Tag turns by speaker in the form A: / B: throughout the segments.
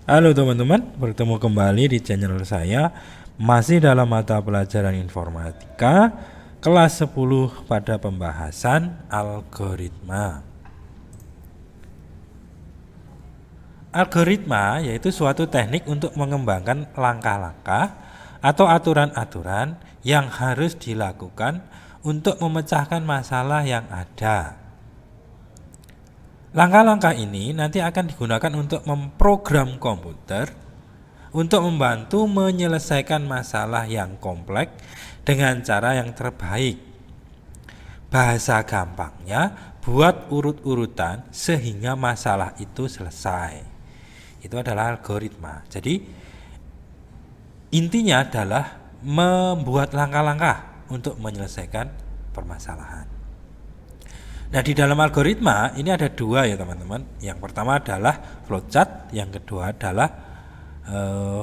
A: Halo teman-teman, bertemu kembali di channel saya. Masih dalam mata pelajaran informatika kelas 10 pada pembahasan algoritma. Algoritma yaitu suatu teknik untuk mengembangkan langkah-langkah atau aturan-aturan yang harus dilakukan untuk memecahkan masalah yang ada. Langkah-langkah ini nanti akan digunakan untuk memprogram komputer untuk membantu menyelesaikan masalah yang kompleks dengan cara yang terbaik. Bahasa gampangnya, buat urut-urutan sehingga masalah itu selesai. Itu adalah algoritma. Jadi intinya adalah membuat langkah-langkah untuk menyelesaikan permasalahan. Nah, di dalam algoritma ini ada dua ya teman-teman. Yang pertama adalah flowchart, yang kedua adalah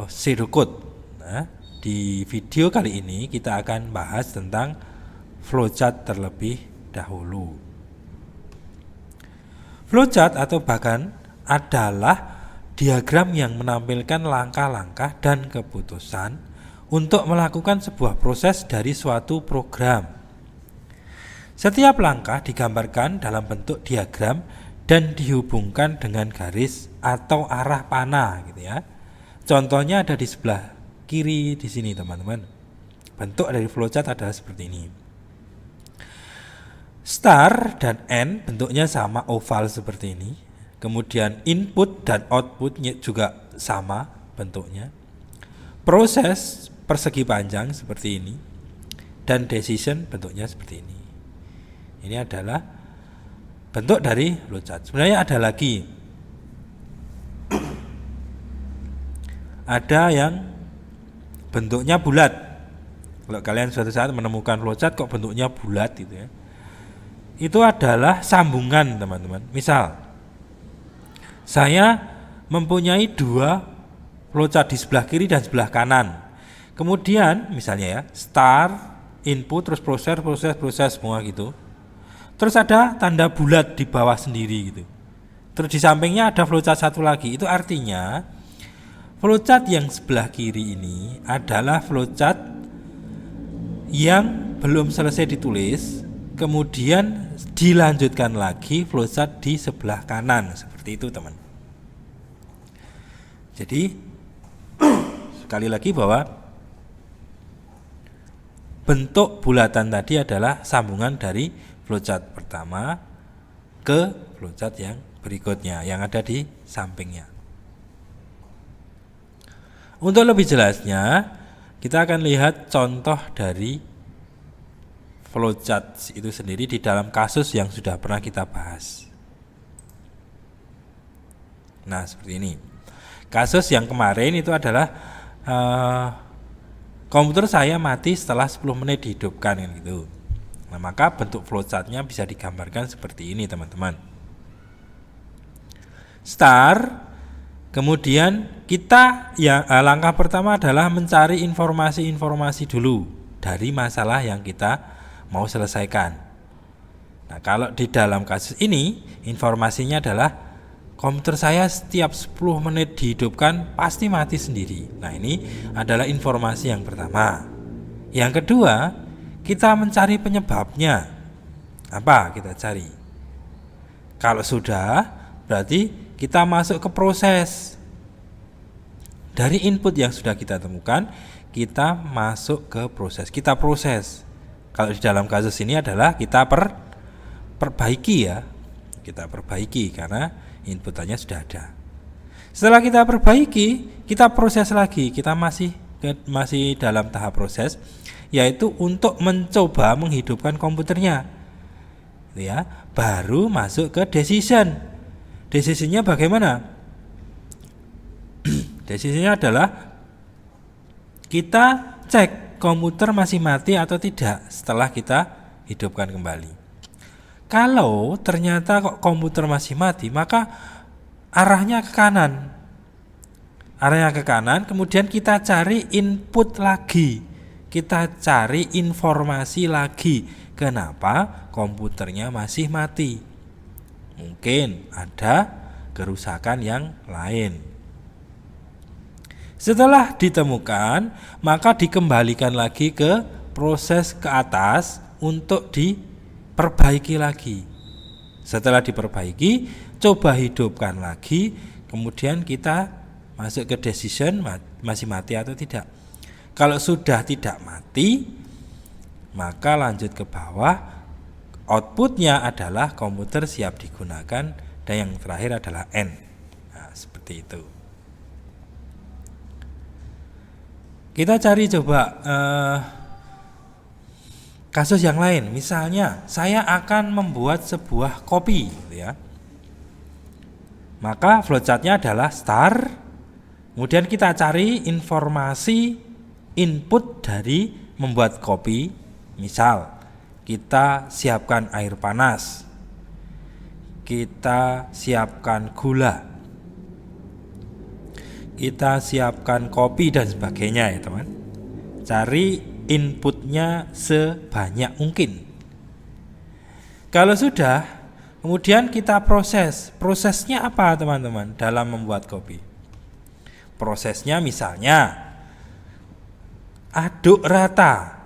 A: pseudocode. Nah, di video kali ini kita akan bahas tentang flowchart terlebih dahulu. Flowchart atau bahkan adalah diagram yang menampilkan langkah-langkah dan keputusan untuk melakukan sebuah proses dari suatu program. Setiap langkah digambarkan dalam bentuk diagram dan dihubungkan dengan garis atau arah panah gitu ya. Contohnya ada di sebelah kiri di sini teman-teman. Bentuk dari flowchart adalah seperti ini. Start dan end bentuknya sama oval seperti ini. Kemudian input dan outputnya juga sama bentuknya. Proses persegi panjang seperti ini. Dan decision bentuknya seperti ini. Ini adalah bentuk dari flowchart. Sebenarnya ada lagi. Ada yang bentuknya bulat. Kalau kalian suatu saat menemukan flowchart kok bentuknya bulat gitu ya. Itu adalah sambungan, teman-teman. Misal saya mempunyai dua flowchart di sebelah kiri dan sebelah kanan. Kemudian misalnya ya, start, input, terus proses semua gitu. Terus ada tanda bulat di bawah sendiri gitu. Terus di sampingnya ada flowchart satu lagi. Itu artinya flowchart yang sebelah kiri ini adalah flowchart yang belum selesai ditulis, kemudian dilanjutkan lagi flowchart di sebelah kanan. Seperti itu teman. Jadi sekali lagi bahwa bentuk bulatan tadi adalah sambungan dari flowchart pertama ke flowchart yang berikutnya yang ada di sampingnya. Untuk lebih jelasnya, kita akan lihat contoh dari flowchart itu sendiri di dalam kasus yang sudah pernah kita bahas. Nah, seperti ini. Kasus yang kemarin itu adalah komputer saya mati setelah 10 menit dihidupkan kan gitu. Nah, maka bentuk flowchartnya bisa digambarkan seperti ini teman-teman. Start, kemudian kita langkah pertama adalah mencari informasi-informasi dulu dari masalah yang kita mau selesaikan. Nah, kalau di dalam kasus ini informasinya adalah komputer saya setiap 10 menit dihidupkan pasti mati sendiri. Nah, ini adalah informasi yang pertama. Yang kedua, kita mencari penyebabnya. Apa kita cari? Kalau sudah, berarti kita masuk ke proses. Dari input yang sudah kita temukan, kita masuk ke proses. Kita proses. Kalau di dalam kasus ini adalah kita perbaiki ya. Kita perbaiki karena inputannya sudah ada. Setelah kita perbaiki, kita proses lagi. Kita masih dalam tahap proses, yaitu untuk mencoba menghidupkan komputernya. Ya, baru masuk ke decision. Decisionnya bagaimana? Decisionnya adalah kita cek komputer masih mati atau tidak setelah kita hidupkan kembali. Kalau ternyata kok komputer masih mati, maka arahnya ke kanan. Arahnya ke kanan, kemudian kita cari input lagi. Kita cari informasi lagi. Kenapa komputernya masih mati? Mungkin ada kerusakan yang lain. Setelah ditemukan, maka dikembalikan lagi ke proses ke atas untuk diperbaiki lagi. Setelah diperbaiki, coba hidupkan lagi, kemudian kita masuk ke decision masih mati atau tidak. Kalau sudah tidak mati, maka lanjut ke bawah, outputnya adalah komputer siap digunakan, dan yang terakhir adalah N. Nah, seperti itu. Kita cari coba kasus yang lain. Misalnya saya akan membuat sebuah kopi gitu ya. Maka flowchartnya adalah start. Kemudian kita cari informasi input dari membuat kopi. Misal kita siapkan air panas, kita siapkan gula, kita siapkan kopi dan sebagainya ya teman. Cari inputnya sebanyak mungkin. Kalau sudah, kemudian kita proses. Prosesnya apa teman-teman dalam membuat kopi? Prosesnya misalnya aduk rata.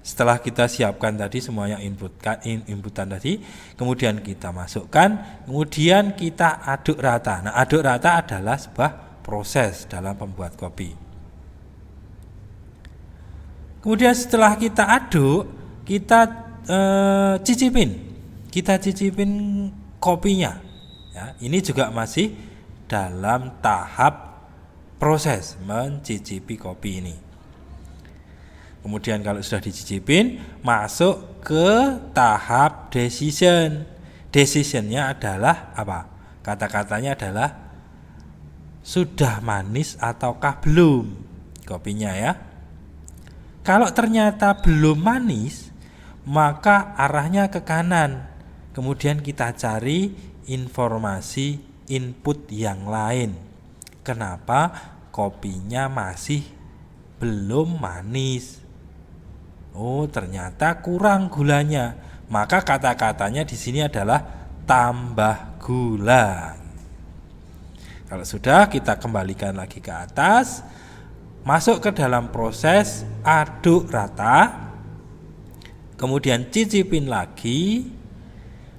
A: Setelah kita siapkan tadi semuanya inputan tadi, kemudian kita masukkan, kemudian kita aduk rata. Nah, aduk rata adalah sebuah proses dalam pembuat kopi. Kemudian setelah kita aduk, kita cicipin kopinya. Ya, ini juga masih dalam tahap proses mencicipi kopi ini. Kemudian kalau sudah dicicipin, masuk ke tahap decision. Decisionnya adalah apa? Kata-katanya adalah sudah manis ataukah belum kopinya ya. Kalau ternyata belum manis, maka arahnya ke kanan. Kemudian kita cari informasi input yang lain. Kenapa kopinya masih belum manis? Oh, ternyata kurang gulanya. Maka kata-katanya di sini adalah tambah gula. Kalau sudah, kita kembalikan lagi ke atas, masuk ke dalam proses aduk rata, kemudian cicipin lagi,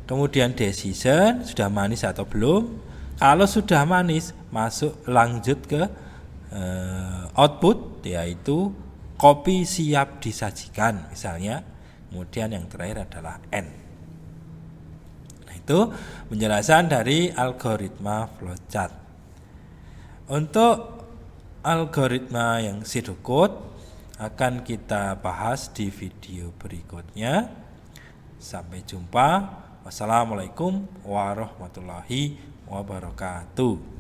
A: kemudian decision sudah manis atau belum. Kalau sudah manis, masuk lanjut ke output, yaitu kopi siap disajikan misalnya. Kemudian yang terakhir adalah N. Nah, itu penjelasan dari algoritma flowchart. Untuk algoritma yang pseudocode akan kita bahas di video berikutnya. Sampai jumpa. Wassalamualaikum warahmatullahi wabarakatuh.